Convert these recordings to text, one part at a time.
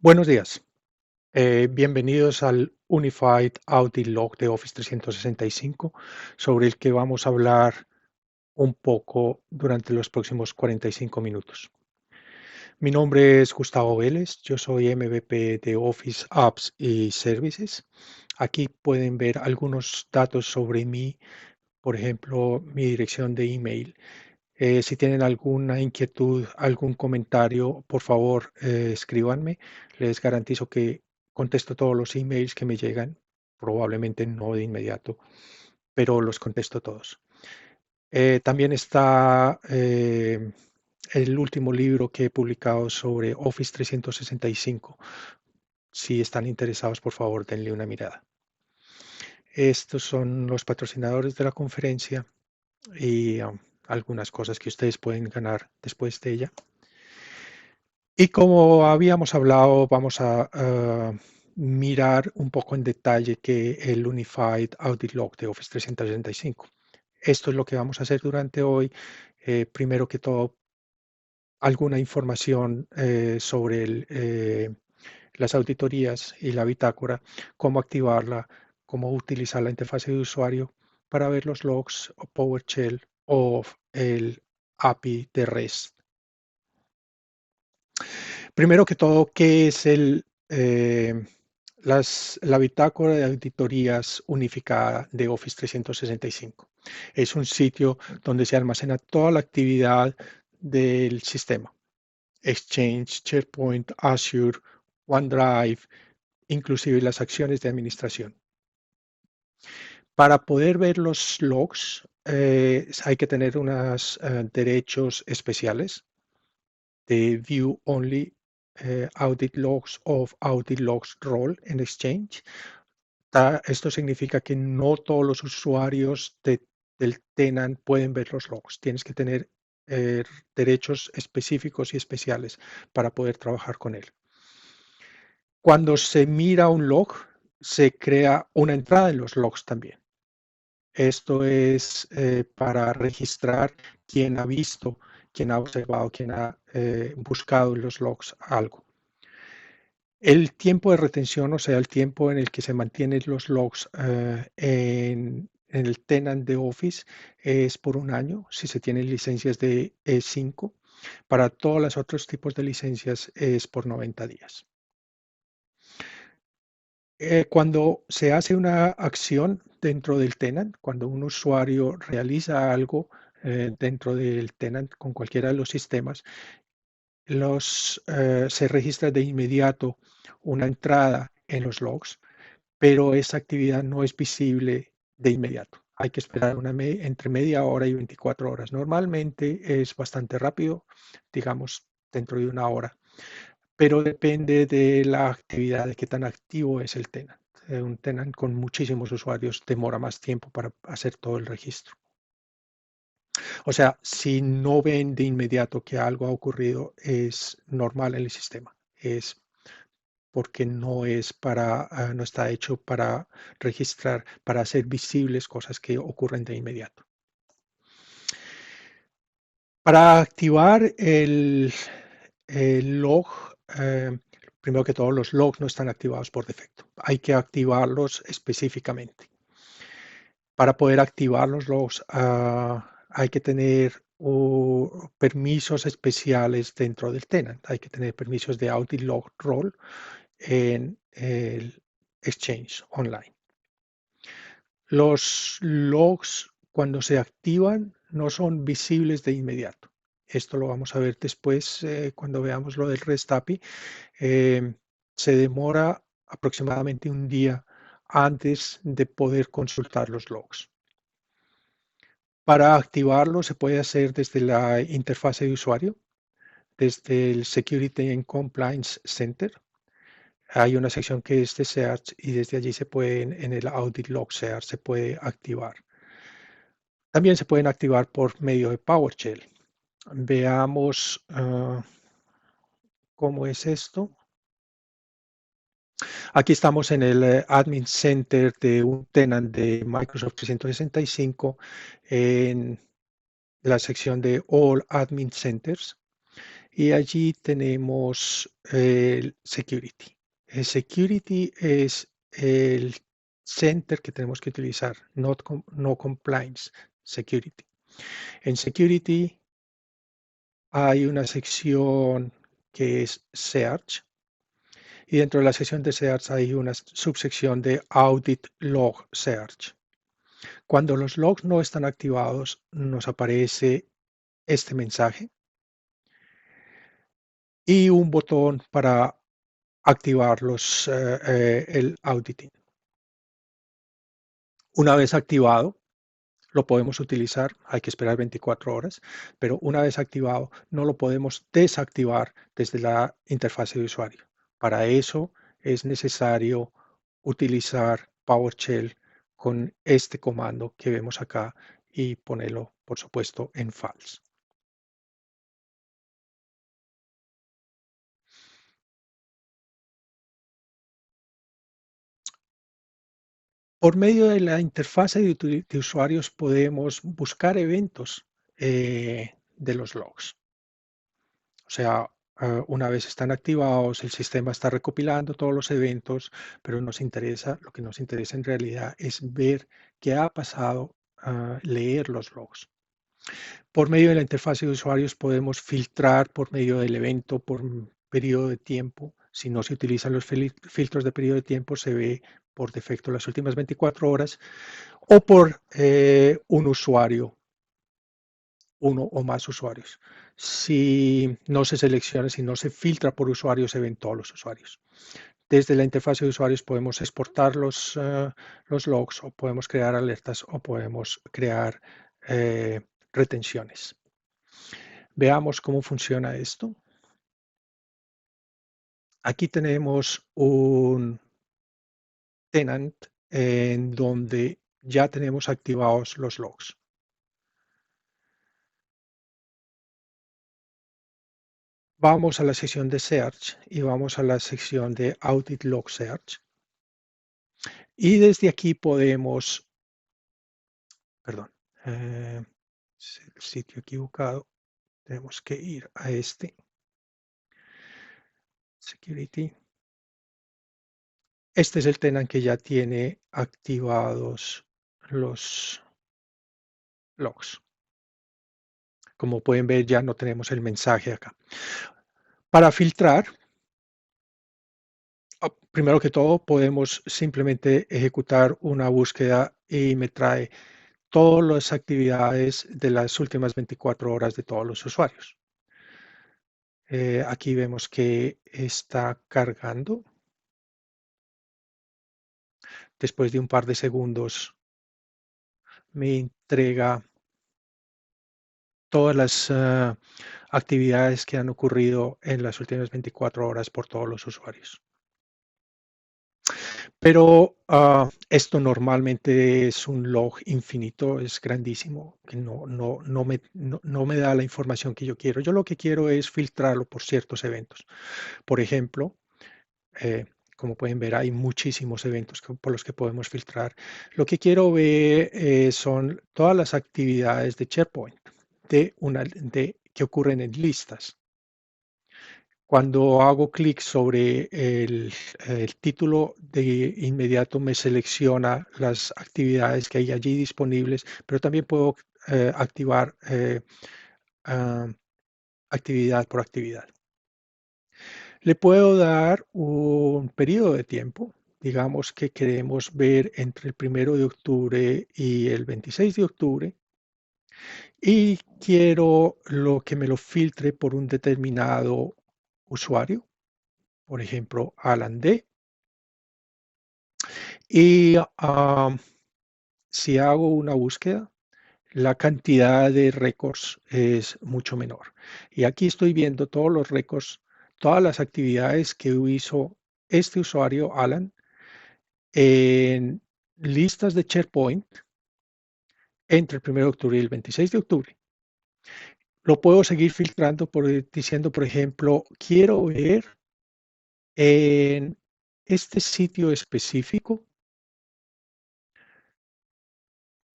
Buenos días. Bienvenidos al Unified Audit Log de Office 365, sobre el que vamos a hablar un poco durante los próximos 45 minutos. Mi nombre es Gustavo Vélez, yo soy MVP de Office Apps y Services. Aquí pueden ver algunos datos sobre mí, por ejemplo, mi dirección de email. Si tienen alguna inquietud, algún comentario, por favor, escríbanme. Les garantizo que contesto todos los emails que me llegan, probablemente no de inmediato, pero los contesto todos. También está el último libro que he publicado sobre Office 365. Si están interesados, por favor, denle una mirada. Estos son los patrocinadores de la conferencia y algunas cosas que ustedes pueden ganar después de ella. Y como habíamos hablado, vamos a mirar un poco en detalle que el Unified Audit Log de Office 365. Esto es lo que vamos a hacer durante hoy. Primero que todo, alguna información sobre las auditorías y la bitácora, cómo activarla, cómo utilizar la interfaz de usuario para ver los logs o PowerShell o el API de REST. Primero que todo, ¿qué es la bitácora de auditorías unificada de Office 365? Es un sitio donde se almacena toda la actividad del sistema. Exchange, SharePoint, Azure, OneDrive, inclusive las acciones de administración. Para poder ver los logs, hay que tener unos derechos especiales de View Only Audit Logs of Audit Logs Role en Exchange. Esto significa que no todos los usuarios del tenant pueden ver los logs. Tienes que tener derechos específicos y especiales para poder trabajar con él. Cuando se mira un log, se crea una entrada en los logs también. Esto es para registrar quién ha visto, quién ha observado, quién ha buscado en los logs algo. El tiempo de retención, o sea, el tiempo en el que se mantienen los logs en el tenant de Office es por un año, si se tienen licencias de E5. Para todos los otros tipos de licencias es por 90 días. Cuando se hace una acción dentro del tenant, cuando un usuario realiza algo dentro del tenant con cualquiera de los sistemas, se registra de inmediato una entrada en los logs, pero esa actividad no es visible de inmediato. Hay que esperar entre media hora y 24 horas. Normalmente es bastante rápido, digamos dentro de una hora, pero depende de la actividad, de qué tan activo es el tenant. Un tenant con muchísimos usuarios demora más tiempo para hacer todo el registro. O sea, si no ven de inmediato que algo ha ocurrido, es normal en el sistema. Es porque no está hecho para registrar, para hacer visibles cosas que ocurren de inmediato. Para activar el log, primero que todo, los logs no están activados por defecto. Hay que activarlos específicamente. Para poder activar los logs, hay que tener permisos especiales dentro del tenant. Hay que tener permisos de Audit Log Role en el Exchange Online. Los logs, cuando se activan, no son visibles de inmediato. Esto lo vamos a ver después cuando veamos lo del REST API. Se demora aproximadamente un día antes de poder consultar los logs. Para activarlo se puede hacer desde la interfase de usuario, desde el Security and Compliance Center. Hay una sección que es de Search y desde allí en el Audit Log Search se puede activar. También se pueden activar por medio de PowerShell. Veamos cómo es esto. Aquí estamos en el Admin Center de un tenant de Microsoft 365 en la sección de All Admin Centers. y allí tenemos el Security. El Security es el center que tenemos que utilizar, no Compliance, Security. En Security hay una sección que es Search y dentro de la sección de Search hay una subsección de Audit Log Search. Cuando los logs no están activados, nos aparece este mensaje y un botón para activar el auditing. Una vez activado, lo podemos utilizar, hay que esperar 24 horas, pero una vez activado no lo podemos desactivar desde la interfase de usuario. Para eso es necesario utilizar PowerShell con este comando que vemos acá y ponerlo, por supuesto, en false. Por medio de la interfase de usuarios podemos buscar eventos de los logs. O sea, una vez están activados, el sistema está recopilando todos los eventos, pero lo que nos interesa en realidad es ver qué ha pasado, leer los logs. Por medio de la interfase de usuarios podemos filtrar por medio del evento, por periodo de tiempo. Si no se utilizan los filtros de periodo de tiempo, se ve por defecto las últimas 24 horas o por un usuario, uno o más usuarios. Si no se selecciona, si no se filtra por usuario, se ven todos los usuarios. Desde la interfaz de usuarios podemos exportar los logs o podemos crear alertas o podemos crear retenciones. Veamos cómo funciona esto. Aquí tenemos un tenant en donde ya tenemos activados los logs. Vamos a la sección de Search y vamos a la sección de Audit Log Search. Y desde aquí podemos, perdón, el sitio equivocado, tenemos que ir a este, Security. Este es el tenant que ya tiene activados los logs. Como pueden ver, ya no tenemos el mensaje acá. Para filtrar, primero que todo, podemos simplemente ejecutar una búsqueda y me trae todas las actividades de las últimas 24 horas de todos los usuarios. Aquí vemos que está cargando. Después de un par de segundos me entrega todas las actividades que han ocurrido en las últimas 24 horas por todos los usuarios. Pero esto normalmente es un log infinito, es grandísimo, que no me da la información que yo quiero. Yo lo que quiero es filtrarlo por ciertos eventos. Por ejemplo, eh, como pueden ver, hay muchísimos eventos por los que podemos filtrar. Lo que quiero ver son todas las actividades de SharePoint que ocurren en listas. Cuando hago clic sobre el título, de inmediato me selecciona las actividades que hay allí disponibles, pero también puedo activar ah, actividad por actividad. Le puedo dar un periodo de tiempo. Digamos que queremos ver entre el 1 de octubre y el 26 de octubre y quiero que me lo filtre por un determinado usuario, por ejemplo, Alan D. Y si hago una búsqueda, la cantidad de récords es mucho menor. Y aquí estoy viendo todos los récords, todas las actividades que hizo este usuario, Alan, en listas de SharePoint entre el 1 de octubre y el 26 de octubre. Lo puedo seguir filtrando diciendo, por ejemplo, quiero ver en este sitio específico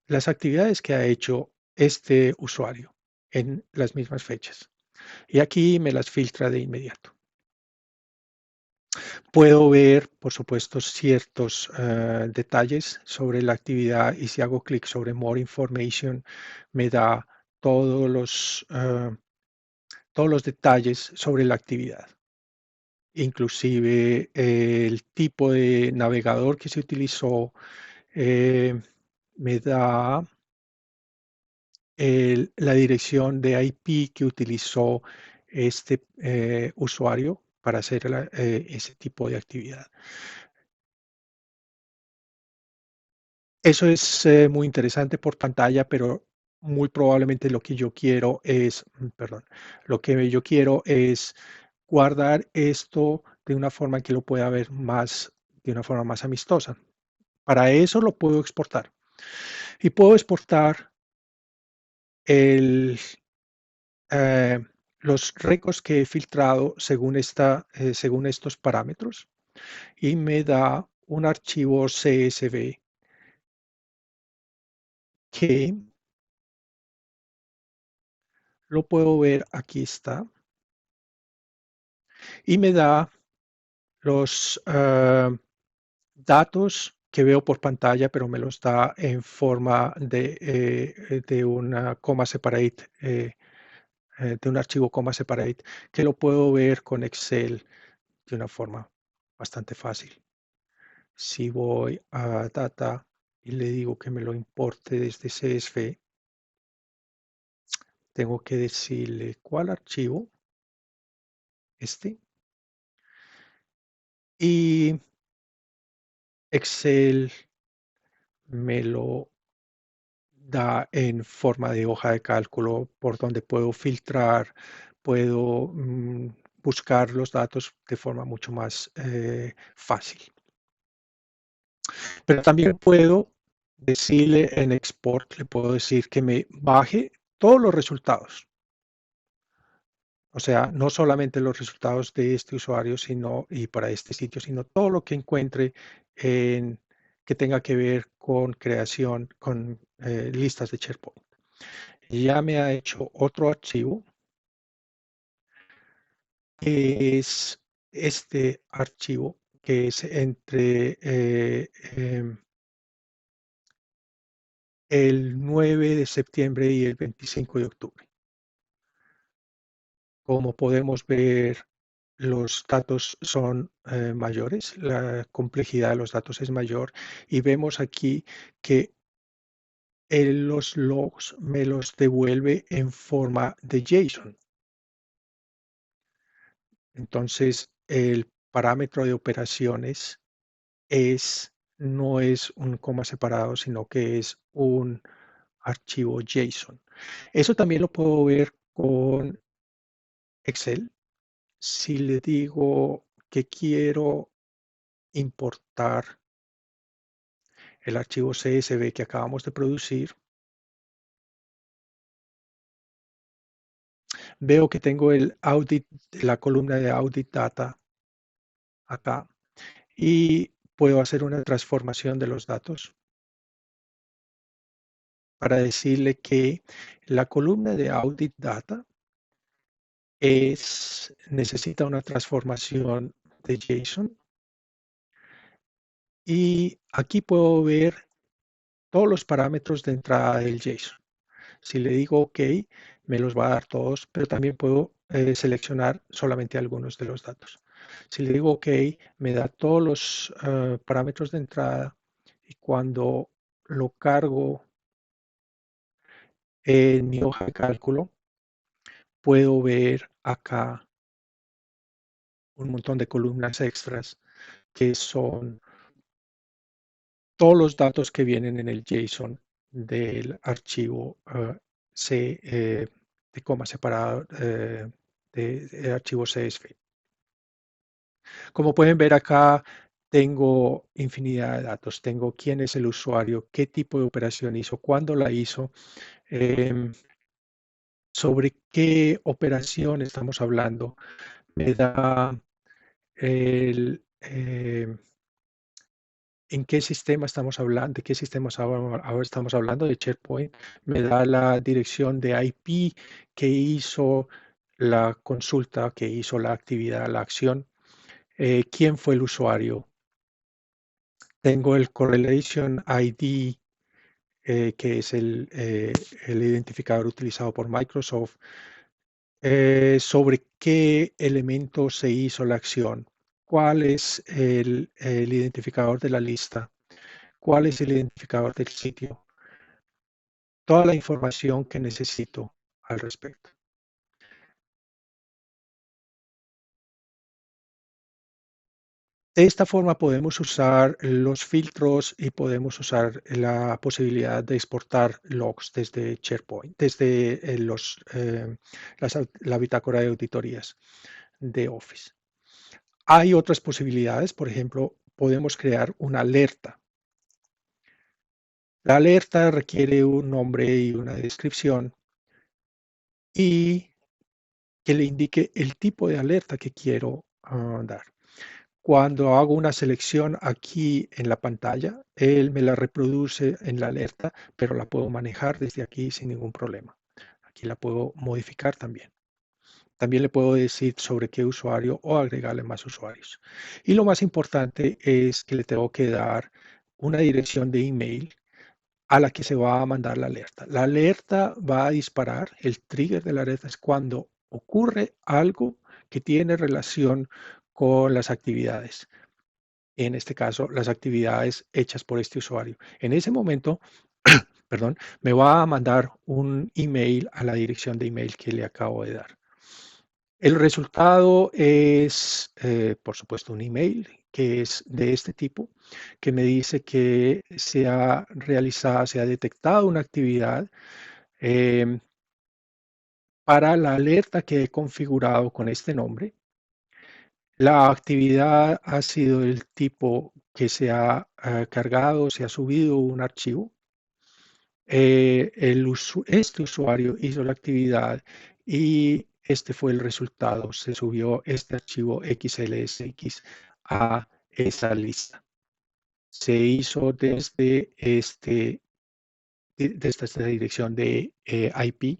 las actividades que ha hecho este usuario en las mismas fechas. Y aquí me las filtra de inmediato. Puedo ver, por supuesto, ciertos detalles sobre la actividad y si hago clic sobre More Information, me da todos todos los detalles sobre la actividad, inclusive el tipo de navegador que se utilizó, eh, me da la dirección de IP que utilizó este usuario para hacer ese tipo de actividad. Eso es muy interesante por pantalla, pero muy probablemente lo que yo quiero es, perdón, lo que yo quiero es guardar esto de una forma que lo pueda ver más, de una forma más amistosa. Para eso lo puedo exportar. Y puedo exportar el, eh, los récords que he filtrado según estos parámetros y me da un archivo CSV que lo puedo ver, aquí está, y me da los datos que veo por pantalla, pero me los da en forma de una coma separate, de un archivo coma separate, que lo puedo ver con Excel de una forma bastante fácil. Si voy a Data y le digo que me lo importe desde CSV, tengo que decirle cuál archivo, este, y Excel me lo da en forma de hoja de cálculo por donde puedo filtrar, puedo buscar los datos de forma mucho más fácil. Pero también puedo decirle en export, le puedo decir que me baje todos los resultados. O sea, no solamente los resultados de este usuario, sino y para este sitio, sino todo lo que encuentre que tenga que ver con creación, con listas de SharePoint. Ya me ha hecho otro archivo, que es este archivo, que es entre el 9 de septiembre y el 25 de octubre. Como podemos ver, los datos son mayores, la complejidad de los datos es mayor y vemos aquí que los logs me los devuelve en forma de JSON. Entonces, el parámetro de operaciones no es un coma separado, sino que es un archivo JSON. Eso también lo puedo ver con Excel. Si le digo que quiero importar el archivo CSV que acabamos de producir, veo que tengo la columna de Audit Data acá y puedo hacer una transformación de los datos para decirle que la columna de Audit Data necesita una transformación de JSON y aquí puedo ver todos los parámetros de entrada del JSON. Si le digo OK, me los va a dar todos, pero también puedo seleccionar solamente algunos de los datos. Si le digo OK, me da todos los parámetros de entrada y cuando lo cargo en mi hoja de cálculo, puedo ver acá un montón de columnas extras que son todos los datos que vienen en el JSON del archivo de coma separado de archivo CSV. Como pueden ver acá, tengo infinidad de datos. Tengo quién es el usuario, qué tipo de operación hizo, cuándo la hizo, em, sobre qué operación estamos hablando. Me da el, en qué sistema estamos hablando, de qué sistemas ahora estamos hablando, de SharePoint, me da la dirección de IP que hizo la consulta que hizo la actividad, la acción, quién fue el usuario. Tengo el Correlation ID, que es el identificador utilizado por Microsoft, sobre qué elemento se hizo la acción, cuál es el identificador de la lista, cuál es el identificador del sitio, toda la información que necesito al respecto. De esta forma podemos usar los filtros y podemos usar la posibilidad de exportar logs desde SharePoint, desde la bitácora de auditorías de Office. Hay otras posibilidades, por ejemplo, podemos crear una alerta. La alerta requiere un nombre y una descripción y que le indique el tipo de alerta que quiero dar. Cuando hago una selección aquí en la pantalla, él me la reproduce en la alerta, pero la puedo manejar desde aquí sin ningún problema. Aquí la puedo modificar también. También le puedo decir sobre qué usuario o agregarle más usuarios. Y lo más importante es que le tengo que dar una dirección de email a la que se va a mandar la alerta. La alerta va a disparar, el trigger de la alerta es cuando ocurre algo que tiene relación con las actividades. En este caso, las actividades hechas por este usuario. En ese momento, perdón, me va a mandar un email a la dirección de email que le acabo de dar. El resultado es, por supuesto, un email que es de este tipo, que me dice que se ha realizado, se ha detectado una actividad em, para la alerta que he configurado con este nombre. La actividad ha sido del tipo que se ha cargado, se ha subido un archivo. Este usuario hizo la actividad y este fue el resultado. Se subió este archivo XLSX a esa lista. Se hizo desde esta dirección de IP.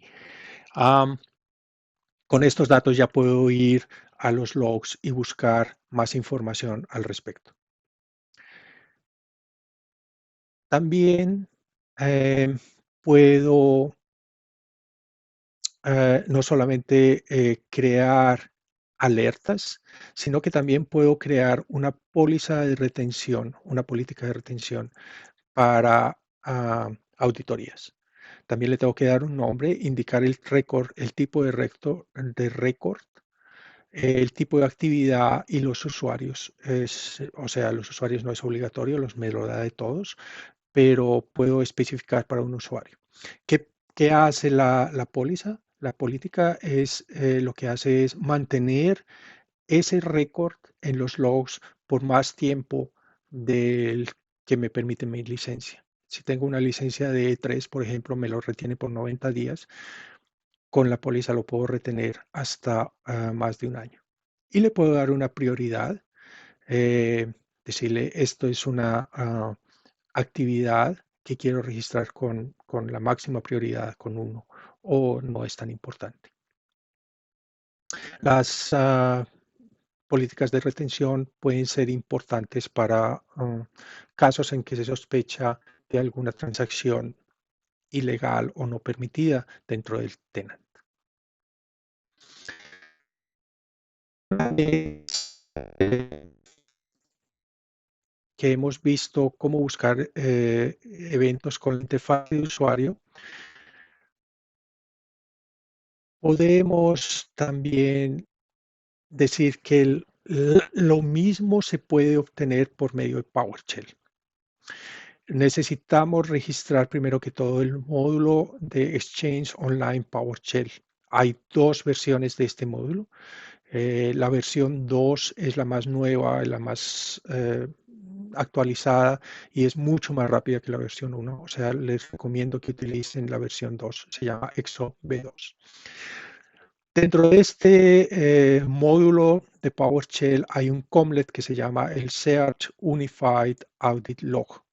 Con estos datos ya puedo ir a los logs y buscar más información al respecto. También puedo no solamente crear alertas, sino que también puedo crear una póliza de retención, una política de retención para auditorías. También le tengo que dar un nombre, indicar el récord, el tipo de récord, el tipo de actividad y los usuarios. O sea, los usuarios no es obligatorio, me lo da de todos, pero puedo especificar para un usuario. ¿Qué hace la póliza? La política es lo que hace es mantener ese récord en los logs por más tiempo del que me permite mi licencia. Si tengo una licencia de E3, por ejemplo, me lo retiene por 90 días. Con la póliza lo puedo retener hasta más de un año. Y le puedo dar una prioridad, decirle esto es una actividad que quiero registrar con la máxima prioridad, con uno, o no es tan importante. Las políticas de retención pueden ser importantes para casos en que se sospecha de alguna transacción ilegal o no permitida dentro del tenant. Que hemos visto cómo buscar eventos con la interfaz de usuario, podemos también decir que lo mismo se puede obtener por medio de PowerShell. Necesitamos registrar primero que todo el módulo de Exchange Online PowerShell. Hay dos versiones de este módulo. La versión 2 es la más nueva, la más actualizada y es mucho más rápida que la versión 1. O sea, les recomiendo que utilicen la versión 2. Se llama EXO V2. Dentro de este módulo de PowerShell hay un commlet que se llama el Search Unified Audit Log.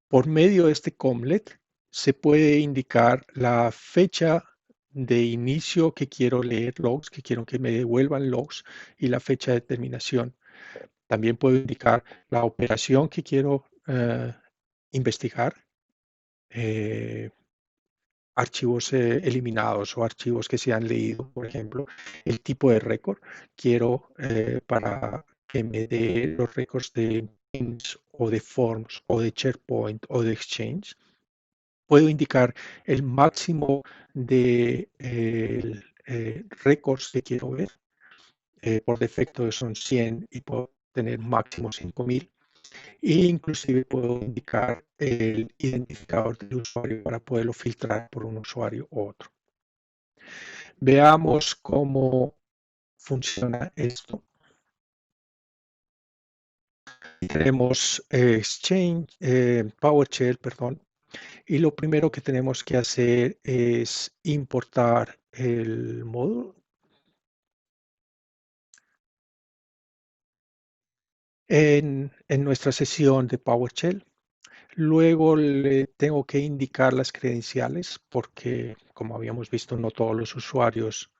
Por medio de este commlet se puede indicar la fecha de inicio que quiero leer logs, que quiero que me devuelvan logs y la fecha de terminación. También puedo indicar la operación que quiero investigar, eh, archivos eliminados o archivos que se han leído, por ejemplo, el tipo de récord. Quiero para que me dé los récords de Teams o de Forms o de SharePoint o de Exchange. Puedo indicar el máximo de récords que quiero ver. Por defecto son 100 y puedo tener máximo 5000. E inclusive puedo indicar el identificador del usuario para poderlo filtrar por un usuario u otro. Veamos cómo funciona esto. Tenemos PowerShell, perdón, y lo primero que tenemos que hacer es importar el módulo en nuestra sesión de PowerShell. Luego le tengo que indicar las credenciales porque, como habíamos visto, no todos los usuarios,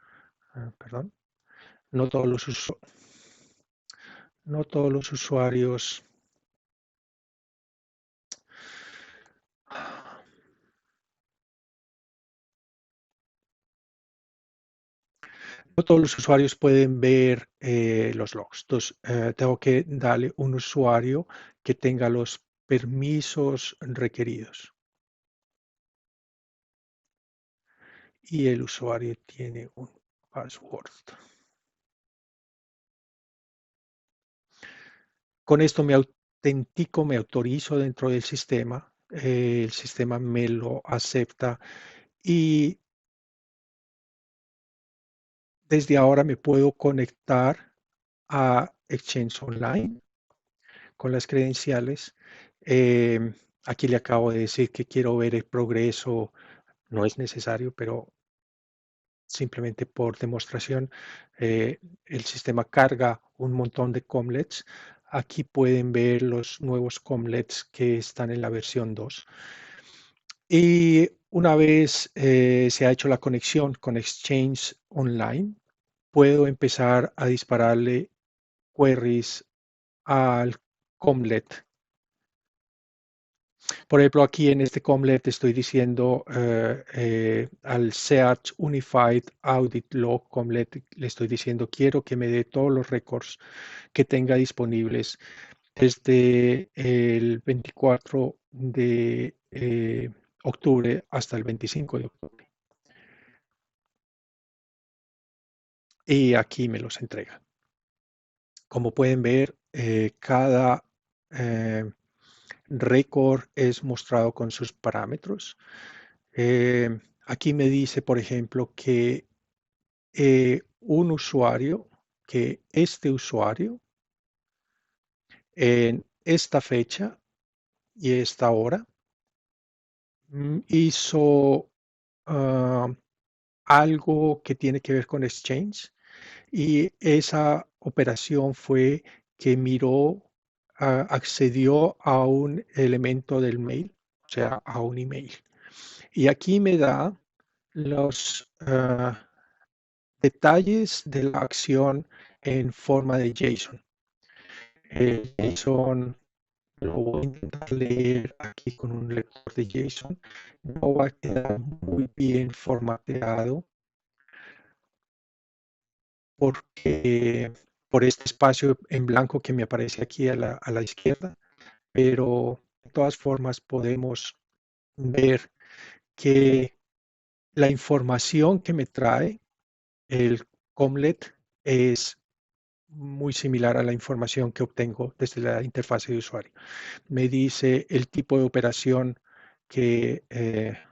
perdón, no todos los, no todos los usuarios, no todos los usuarios pueden ver los logs. Entonces, tengo que darle un usuario que tenga los permisos requeridos. Y el usuario tiene un password. Con esto me autentico, me autorizo dentro del sistema. El sistema me lo acepta y desde ahora me puedo conectar a Exchange Online con las credenciales. Eh, Aquí le acabo de decir que quiero ver el progreso. No es necesario, pero simplemente por demostración, el sistema carga un montón de Comlets. Aquí pueden ver los nuevos Comlets que están en la versión 2. Y una vez se ha hecho la conexión con Exchange Online, puedo empezar a dispararle queries al Comlet. Por ejemplo, aquí en este Comlet estoy diciendo al Search Unified Audit Log Comlet, le estoy diciendo quiero que me dé todos los récords que tenga disponibles desde el 24 de octubre hasta el 25 de octubre. Y aquí me los entrega. Como pueden ver, cada eh, récord es mostrado con sus parámetros. Aquí me dice, por ejemplo, que un usuario, que este usuario en esta fecha y esta hora hizo algo que tiene que ver con Exchange y esa operación fue que miró, accedió a un elemento del mail, o sea, a un email. Y aquí me da los detalles de la acción en forma de JSON. El JSON lo voy a intentar leer aquí con un lector de JSON. No va a quedar muy bien formateado porque por este espacio en blanco que me aparece aquí a la izquierda, pero de todas formas podemos ver que la información que me trae el Comlet es muy similar a la información que obtengo desde la interfase de usuario. Me dice el tipo de operación que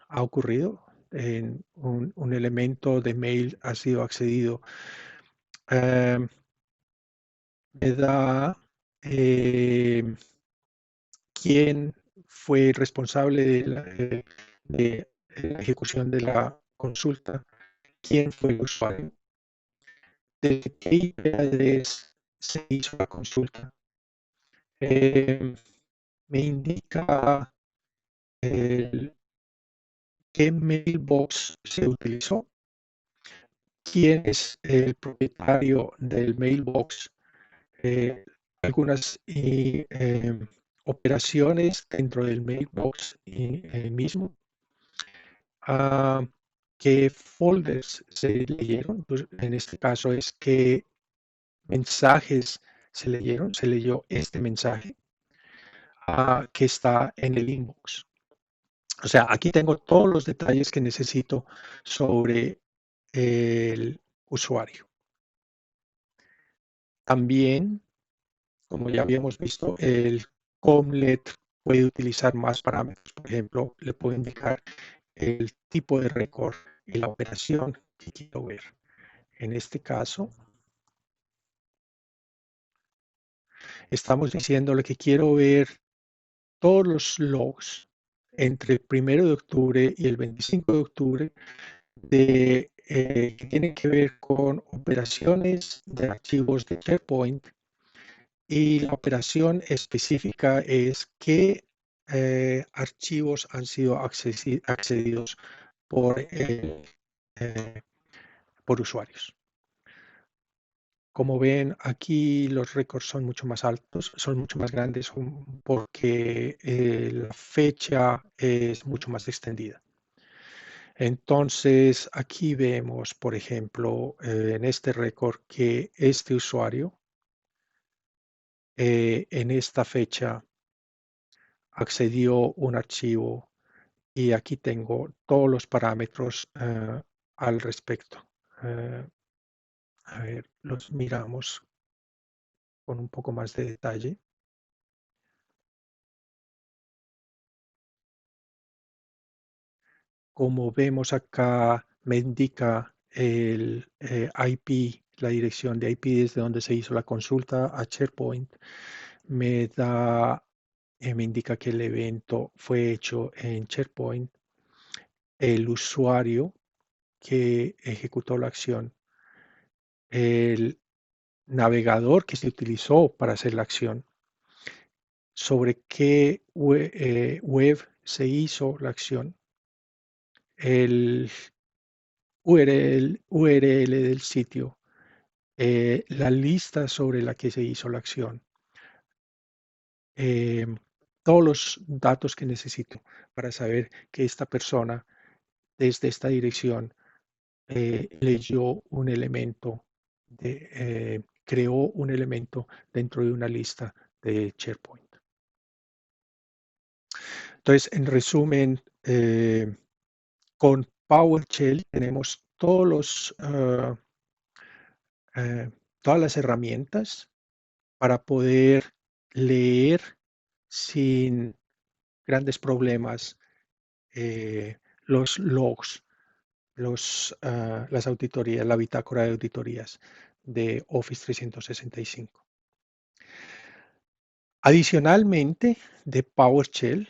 ha ocurrido. En un elemento de mail ha sido accedido. Eh, Me da quién fue responsable de la ejecución de la consulta, quién fue el usuario, desde qué IP address se hizo la consulta. Me indica qué mailbox se utilizó. quién es el propietario del mailbox, eh, algunas operaciones dentro del mailbox mismo, ah, qué folders se leyeron. Pues, en este caso es qué mensajes se leyeron, se leyó este mensaje que está en el inbox. O sea, aquí tengo todos los detalles que necesito sobre el usuario. También, como ya habíamos visto, el Comlet puede utilizar más parámetros. Por ejemplo, le puedo indicar el tipo de récord y la operación que quiero ver. En este caso, estamos diciéndole que quiero ver todos los logs entre el 1 de octubre y el 25 de octubre que tienen que ver con operaciones de archivos de SharePoint, y la operación específica es qué archivos han sido accedidos por, eh, por usuarios. Como ven, aquí los récords son mucho más altos, son mucho más grandes porque la fecha es mucho más extendida. Entonces, aquí vemos, por ejemplo, en este récord que este usuario en esta fecha accedió un archivo y aquí tengo todos los parámetros al respecto. Eh, a ver, los miramos con un poco más de detalle. Como vemos acá, me indica el IP, la dirección de IP desde donde se hizo la consulta a SharePoint. Me da, me indica que el evento fue hecho en SharePoint, el usuario que ejecutó la acción, el navegador que se utilizó para hacer la acción, sobre qué web se hizo la acción, el URL del sitio, la lista sobre la que se hizo la acción, eh, todos los datos que necesito para saber que esta persona desde esta dirección leyó un elemento, creó un elemento dentro de una lista de SharePoint. Entonces, en resumen, con PowerShell tenemos todas las herramientas para poder leer sin grandes problemas los logs, las auditorías, la bitácora de auditorías de Office 365. Adicionalmente, de PowerShell,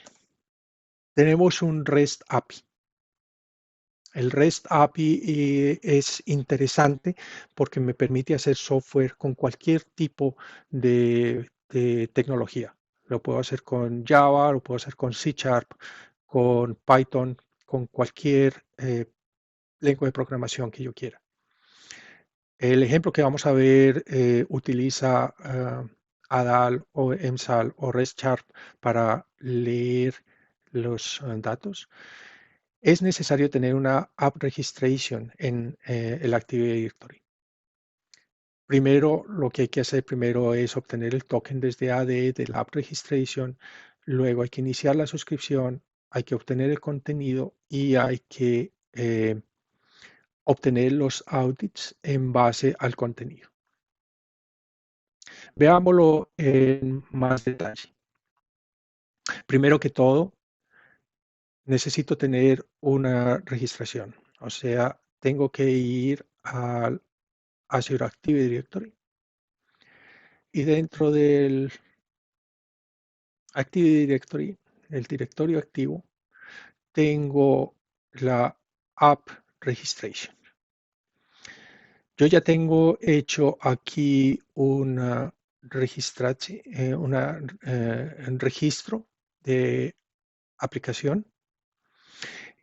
tenemos un REST API. El REST API es interesante porque me permite hacer software con cualquier tipo de tecnología. Lo puedo hacer con Java, lo puedo hacer con C Sharp, con Python, con cualquier lengua de programación que yo quiera. El ejemplo que vamos a ver utiliza ADAL o EMSAL o REST Sharp para leer los datos. Es necesario tener una app registration en el Active Directory. Primero, lo que hay que hacer primero es obtener el token desde AD de la app registration. Luego hay que iniciar la suscripción, hay que obtener el contenido y hay que obtener los audits en base al contenido. Veámoslo en más detalle. Primero que todo, necesito tener una registración. O sea, tengo que ir al Azure Active Directory y dentro del Active Directory, el directorio activo, tengo la App Registration. Yo ya tengo hecho aquí una un registro de aplicación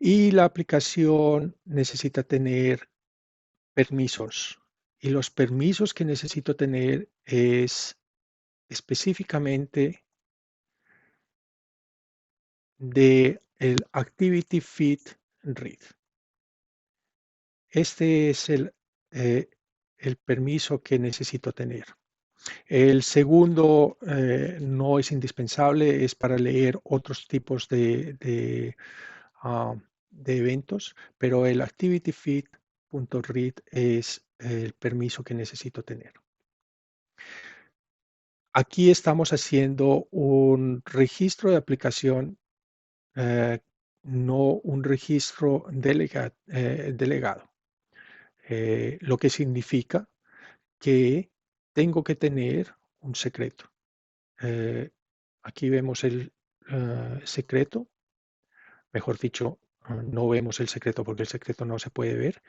y la aplicación necesita tener permisos. Y los permisos que necesito tener es específicamente de el Activity Feed Read. Este es el permiso que necesito tener. El segundo no es indispensable, es para leer otros tipos de eventos, pero el ActivityFeed.read es el permiso que necesito tener. Aquí estamos haciendo un registro de aplicación, no un registro delegado, lo que significa que tengo que tener un secreto. Eh, Aquí vemos el secreto, mejor dicho, no vemos el secreto porque el secreto no se puede ver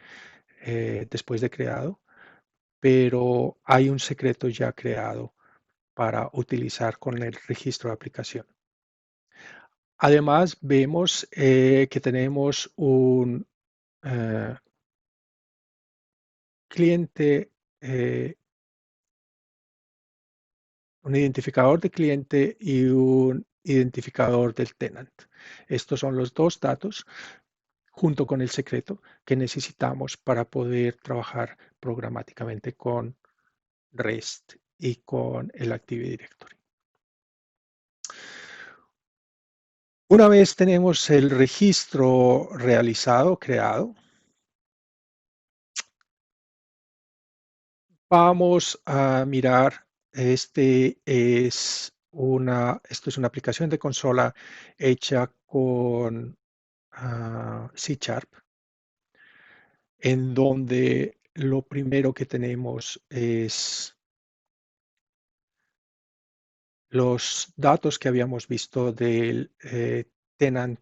después de creado, pero hay un secreto ya creado para utilizar con el registro de aplicación. Además, vemos que tenemos un eh, cliente, un identificador de cliente y un identificador del tenant. Estos son los dos datos junto con el secreto que necesitamos para poder trabajar programáticamente con REST y con el Active Directory. Una vez tenemos el registro realizado, creado, vamos a mirar, esto es una aplicación de consola hecha con C Sharp, en donde lo primero que tenemos es los datos que habíamos visto del tenant,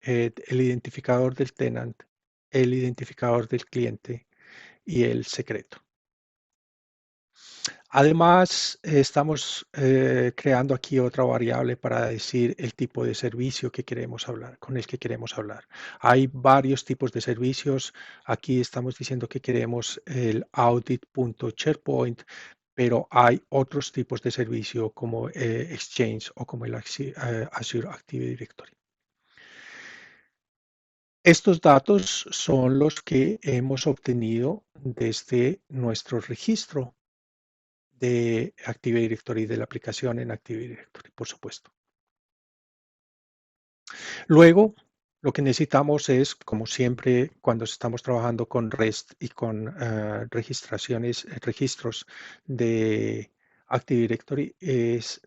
el identificador del tenant, el identificador del cliente y el secreto. Además, estamos creando aquí otra variable para decir el tipo de servicio que queremos hablar, con el que queremos hablar. Hay varios tipos de servicios. Aquí estamos diciendo que queremos el audit.sharepoint, pero hay otros tipos de servicio como Exchange o como el Azure Active Directory. Estos datos son los que hemos obtenido desde nuestro registro de Active Directory, de la aplicación en Active Directory, por supuesto. Luego, lo que necesitamos es, como siempre, cuando estamos trabajando con REST y con registros de Active Directory,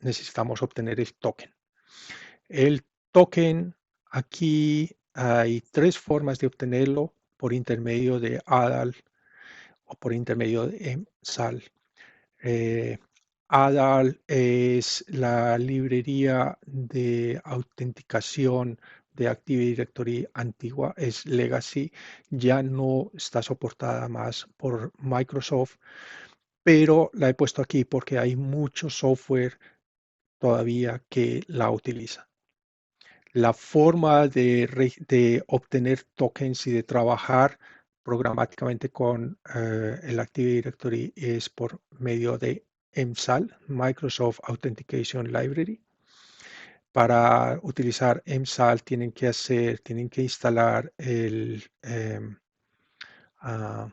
necesitamos obtener el token. El token, aquí hay tres formas de obtenerlo: por intermedio de ADAL o por intermedio de MSAL. ADAL es la librería de autenticación de Active Directory antigua, es legacy, ya no está soportada más por Microsoft, pero la he puesto aquí porque hay mucho software todavía que la utiliza. La forma de obtener tokens y de trabajar programáticamente con el Active Directory es por medio de MSAL, Microsoft Authentication Library. Para utilizar MSAL tienen que instalar ah,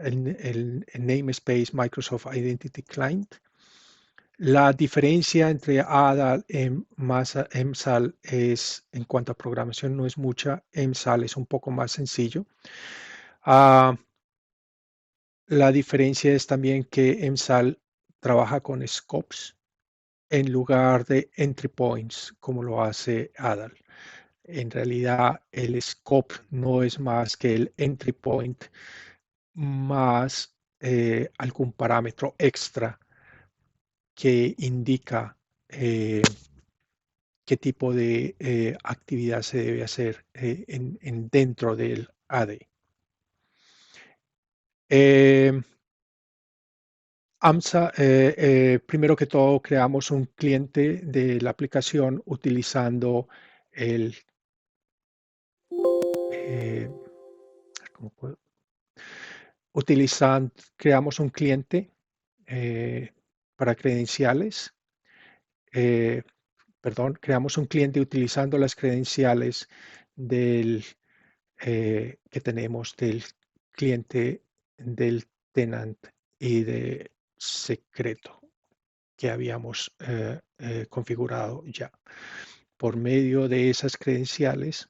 el namespace Microsoft Identity Client. La diferencia entre ADA y MSAL es, en cuanto a programación, no es mucha. MSAL es un poco más sencillo. La diferencia es también que MSAL trabaja con scopes en lugar de entry points, como lo hace ADAL. En realidad, el scope no es más que el entry point más algún parámetro extra que indica qué tipo de actividad se debe hacer dentro del AD. AMSA, primero que todo, creamos un cliente de la aplicación utilizando el creamos un cliente para credenciales, eh, creamos un cliente utilizando las credenciales del, que tenemos del cliente del tenant y de secreto que habíamos configurado ya. Por medio de esas credenciales,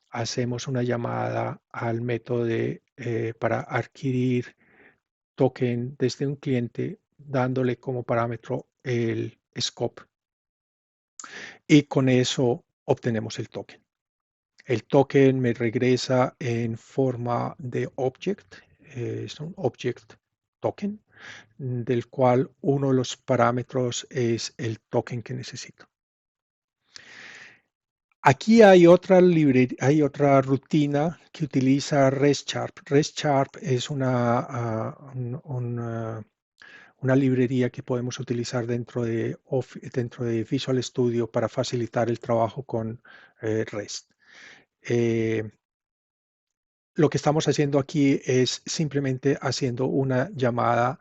hacemos una llamada al método para adquirir token desde un cliente, dándole como parámetro el scope. Y con eso obtenemos el token. El token me regresa en forma de object, es un object token, del cual uno de los parámetros es el token que necesito. Aquí hay otra rutina que utiliza REST-Sharp. REST-Sharp es una librería que podemos utilizar dentro de Visual Studio para facilitar el trabajo con REST. Lo que estamos haciendo aquí es simplemente haciendo una llamada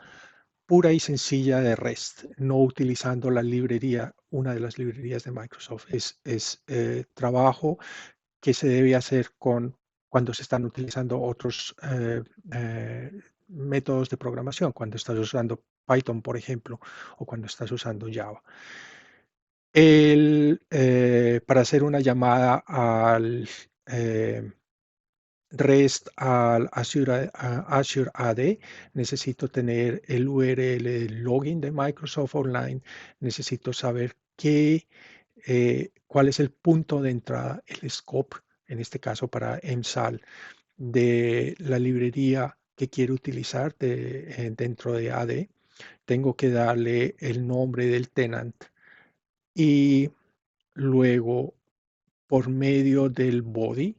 pura y sencilla de REST, no utilizando la librería, una de las librerías de Microsoft. Es trabajo que se debe hacer cuando se están utilizando otros métodos de programación, cuando estás usando Python, por ejemplo, o cuando estás usando Java. Para hacer una llamada al REST al Azure AD, necesito tener el URL del login de Microsoft Online, necesito saber cuál es el punto de entrada, el scope, en este caso para EMSAL, de la librería que quiero utilizar dentro de AD. Tengo que darle el nombre del tenant y luego por medio del body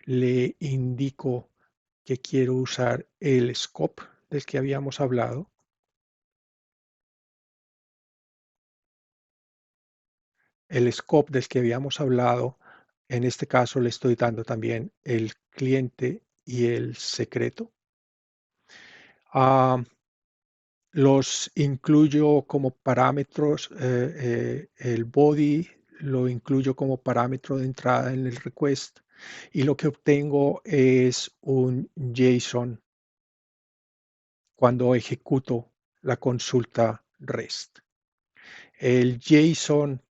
le indico que quiero usar el scope del que habíamos hablado. El scope del que habíamos hablado, en este caso le estoy dando también el cliente y el secreto. Los incluyo como parámetros, el body lo incluyo como parámetro de entrada en el request y lo que obtengo es un JSON cuando ejecuto la consulta REST. El JSON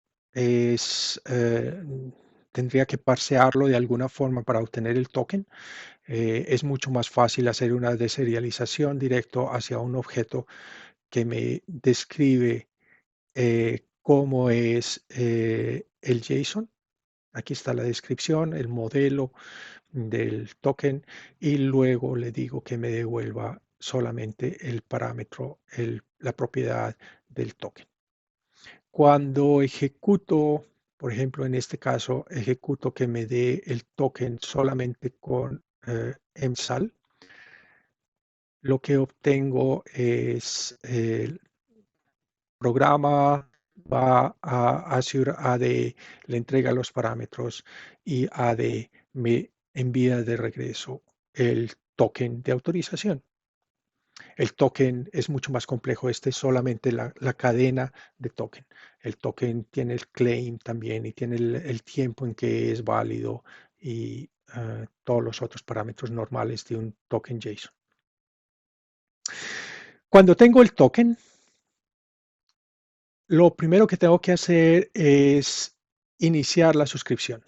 tendría que parsearlo de alguna forma para obtener el token. Es mucho más fácil hacer una deserialización directo hacia un objeto que me describe cómo es el JSON. Aquí está la descripción, el modelo del token y luego le digo que me devuelva solamente el parámetro, la propiedad del token. Cuando ejecuto, por ejemplo, en este caso, ejecuto que me dé el token solamente con EMSAL, lo que obtengo es el programa va a Azure AD, le entrega los parámetros y AD me envía de regreso el token de autorización. El token es mucho más complejo, este es solamente la cadena de token. El token tiene el claim también y tiene el tiempo en que es válido y todos los otros parámetros normales de un token JSON. Cuando tengo el token, lo primero que tengo que hacer es iniciar la suscripción.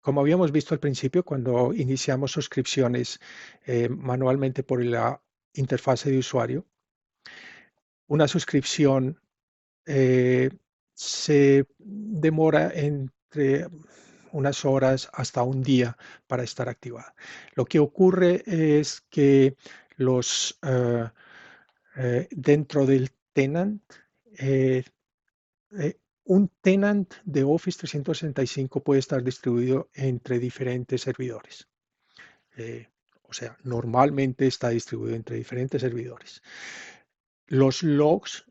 Como habíamos visto al principio, cuando iniciamos suscripciones manualmente por la interfase de usuario, una suscripción se demora entre unas horas hasta un día para estar activada. Lo que ocurre es que dentro del tenant, eh, un tenant de Office 365 puede estar distribuido entre diferentes servidores. O sea, normalmente está distribuido entre diferentes servidores. Los logs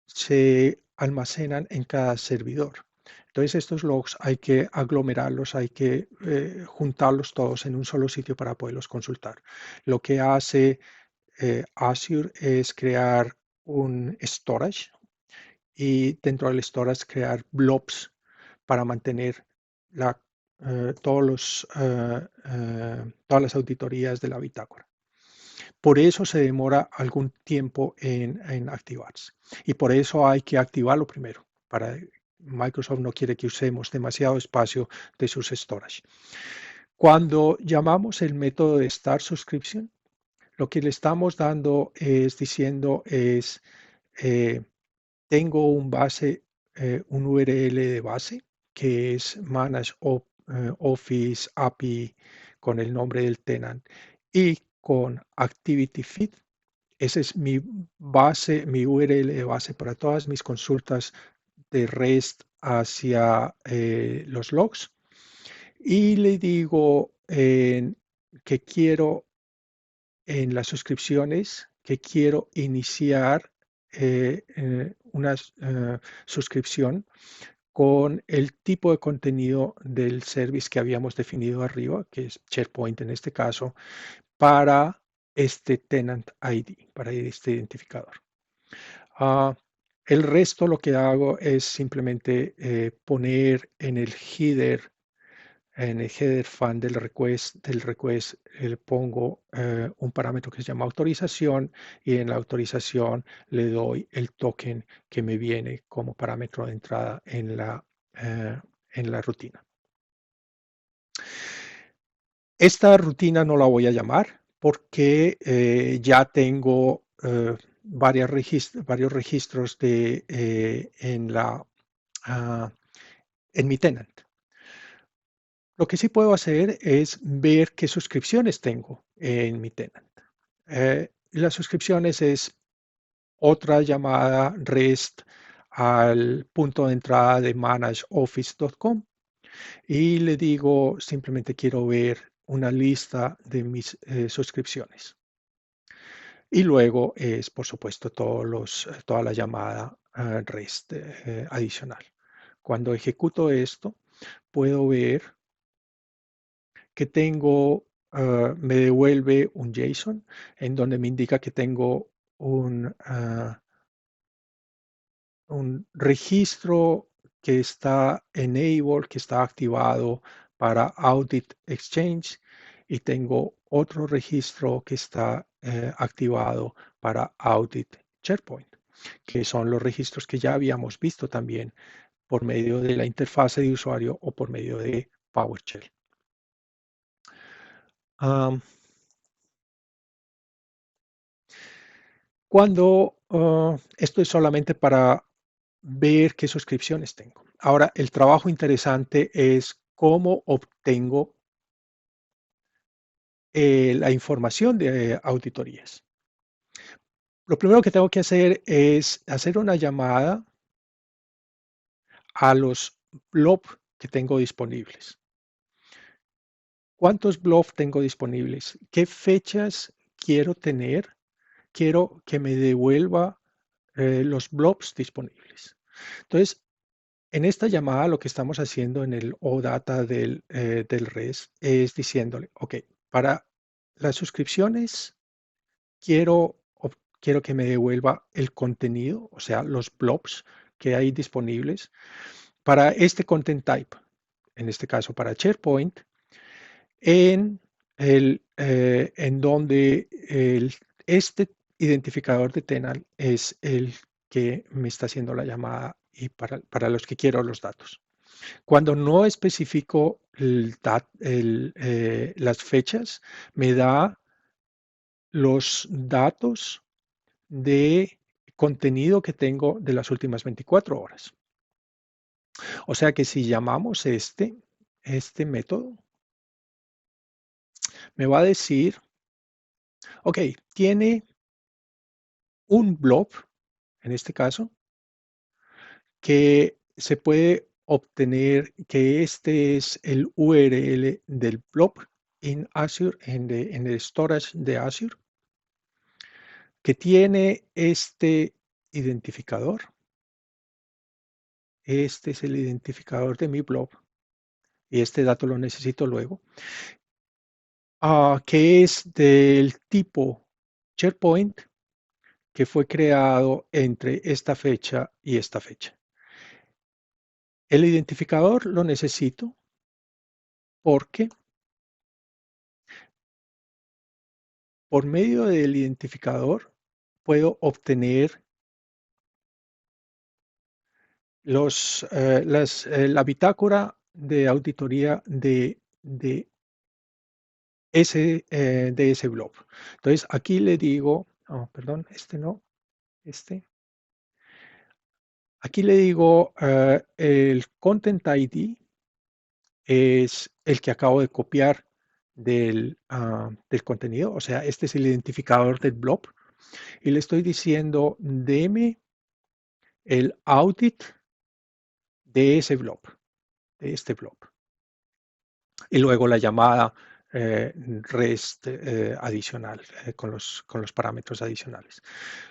se almacenan en cada servidor. Entonces estos logs hay que aglomerarlos, hay que juntarlos todos en un solo sitio para poderlos consultar. Lo que hace Azure es crear un storage y dentro del storage crear blobs para mantener todas las auditorías de la bitácora. Por eso se demora algún tiempo en activarse. Y por eso hay que activarlo primero. Microsoft no quiere que usemos demasiado espacio de sus storage. Cuando llamamos el método de Start Subscription, lo que le estamos dando es diciendo es, tengo un URL de base que es Manage Office API con el nombre del tenant y con Activity Feed. Ese es mi base, mi URL de base para todas mis consultas de REST hacia los logs. Y le digo que quiero en las suscripciones, que quiero iniciar una suscripción con el tipo de contenido del service que habíamos definido arriba, que es SharePoint en este caso, para este tenant ID, para este identificador. El resto lo que hago es simplemente poner en el header fan del request, le pongo un parámetro que se llama autorización y en la autorización le doy el token que me viene como parámetro de entrada en la rutina. Esta rutina no la voy a llamar porque ya tengo varios registros en mi tenant. Lo que sí puedo hacer es ver qué suscripciones tengo en mi tenant. Las suscripciones es otra llamada REST al punto de entrada de manageoffice.com y le digo simplemente quiero ver una lista de mis suscripciones. Y luego es, por supuesto, toda la llamada REST adicional. Cuando ejecuto esto, puedo ver que me devuelve un JSON en donde me indica que tengo un registro que está enabled, que está activado para Audit Exchange y tengo otro registro que está activado para Audit SharePoint, que son los registros que ya habíamos visto también por medio de la interfase de usuario o por medio de PowerShell. Esto es solamente para ver qué suscripciones tengo. Ahora, el trabajo interesante es cómo obtengo la información de auditorías. Lo primero que tengo que hacer es hacer una llamada a los blobs que tengo disponibles. ¿Cuántos blobs tengo disponibles? ¿Qué fechas quiero tener? Quiero que me devuelva los blobs disponibles. Entonces, en esta llamada lo que estamos haciendo en el OData del REST es diciéndole, ok, para las suscripciones quiero, quiero que me devuelva el contenido, o sea, los blobs que hay disponibles para este content type, en este caso para SharePoint, en donde este identificador de tenant es el que me está haciendo la llamada y para los que quiero los datos. Cuando no especifico las fechas, me da los datos de contenido que tengo de las últimas 24 horas. O sea que si llamamos este método, me va a decir, ok, tiene un blob, en este caso, que se puede obtener, que este es el URL del blob en Azure, en el storage de Azure, que tiene este identificador este es el identificador de mi blob y este dato lo necesito luego, que es del tipo SharePoint que fue creado entre esta fecha y esta fecha. El identificador lo necesito porque por medio del identificador puedo obtener la bitácora de auditoría de ese blob. Entonces aquí le digo, perdón, este no, este. Aquí le digo el Content ID es el que acabo de copiar del contenido, o sea, este es el identificador del blob y le estoy diciendo, deme el audit de ese blob, de este blob. Y luego la llamada REST adicional con los parámetros adicionales.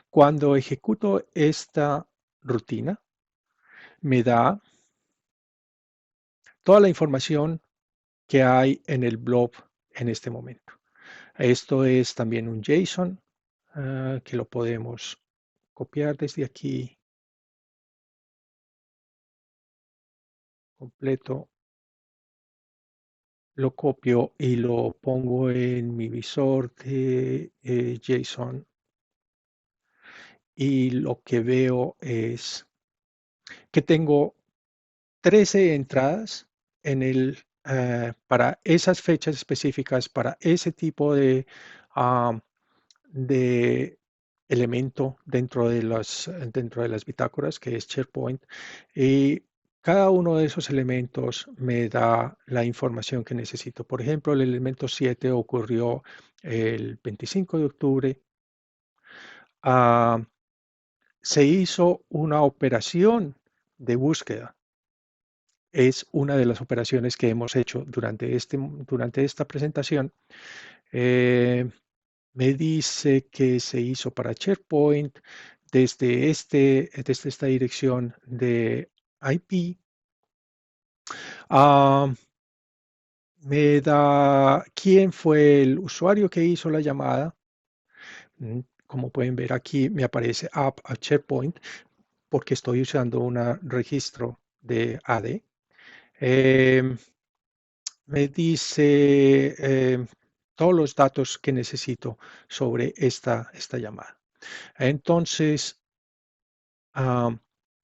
Cuando ejecuto esta rutina, me da toda la información que hay en el blob en este momento. Esto es también un JSON que lo podemos copiar desde aquí completo. Lo copio y lo pongo en mi visor de JSON y lo que veo es que tengo 13 entradas para esas fechas específicas, para ese tipo ah, de elemento dentro de las bitácoras, que es SharePoint. Y cada uno de esos elementos me da la información que necesito. Por ejemplo, el elemento 7 ocurrió el 25 de octubre. Ah, Se hizo una operación de búsqueda. Es una de las operaciones que hemos hecho durante esta presentación. Eh, Me dice que se hizo para SharePoint desde esta dirección de IP. Ah, Me da quién fue el usuario que hizo la llamada. Como pueden ver aquí me aparece App a SharePoint porque estoy usando un registro de AD. Eh, Me dice todos los datos que necesito sobre esta llamada. Entonces,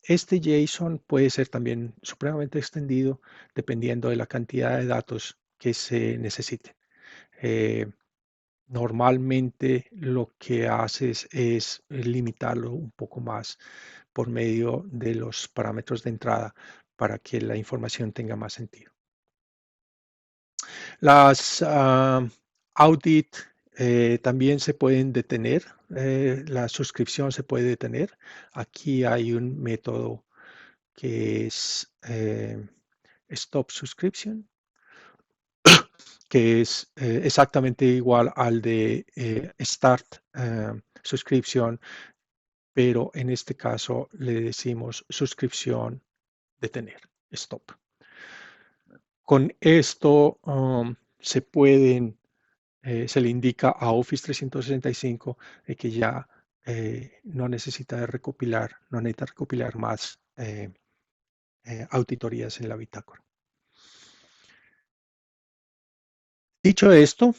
este JSON puede ser también supremamente extendido dependiendo de la cantidad de datos que se necesite. Eh, Normalmente lo que haces es limitarlo un poco más por medio de los parámetros de entrada para que la información tenga más sentido. Las audit también se pueden detener, la suscripción se puede detener. Aquí hay un método que es Stop Subscription, que es exactamente igual al de Start Subscription, pero en este caso le decimos suscripción detener, stop. Con esto se le indica a Office 365 que ya no necesita recopilar más auditorías en la bitácora. Dicho esto,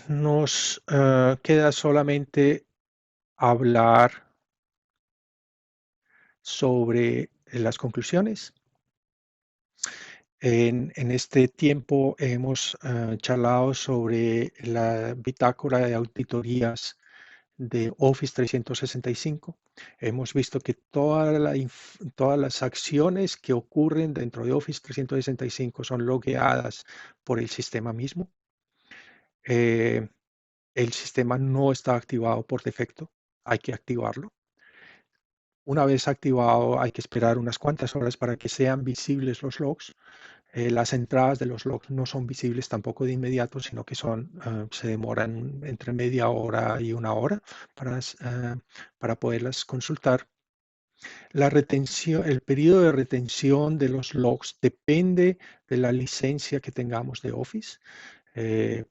nos queda solamente hablar sobre las conclusiones. En este tiempo hemos charlado sobre la bitácora de auditorías de Office 365. Hemos visto que todas las acciones que ocurren dentro de Office 365 son logueadas por el sistema mismo. Eh, el sistema no está activado por defecto, hay que activarlo. Una vez activado, hay que esperar unas cuantas horas para que sean visibles los logs. Las entradas de los logs no son visibles tampoco de inmediato, sino que se demoran entre media hora y una hora para poderlas consultar. El periodo de retención de los logs depende de la licencia que tengamos de Office. En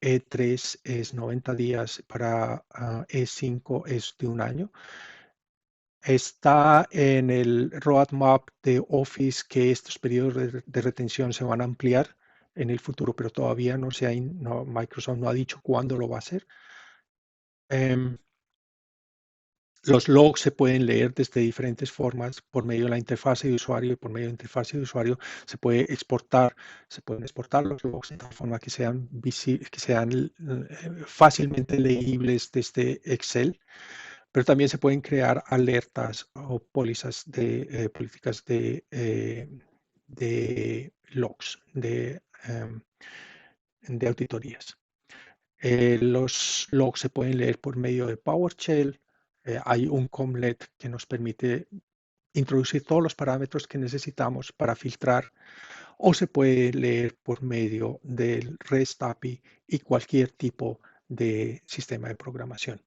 E3 es 90 días, para E5 es de un año. Está en el roadmap de Office que estos periodos de retención se van a ampliar en el futuro, pero todavía Microsoft no ha dicho cuándo lo va a hacer. Em, los logs se pueden leer desde diferentes formas por medio de la interfase de usuario, y por medio de la interfase de usuario se pueden exportar los logs de tal forma que sean fácilmente leíbles desde Excel, pero también se pueden crear alertas o políticas de logs, de auditorías. Los logs se pueden leer por medio de PowerShell. Hay un Comlet que nos permite introducir todos los parámetros que necesitamos para filtrar, o se puede leer por medio del REST API y cualquier tipo de sistema de programación.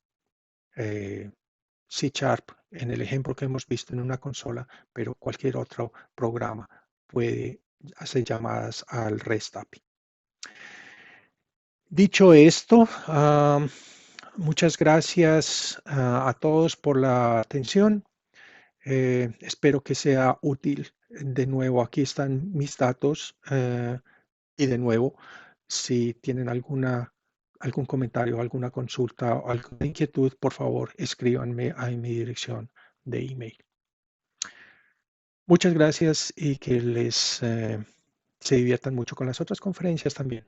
C# en el ejemplo que hemos visto en una consola, pero cualquier otro programa puede hacer llamadas al REST API. Dicho esto, muchas gracias a todos por la atención. Espero que sea útil. De nuevo, aquí están mis datos. Y de nuevo, si tienen algún comentario, alguna consulta o alguna inquietud, por favor, escríbanme a mi dirección de email. Muchas gracias y que se diviertan mucho con las otras conferencias también.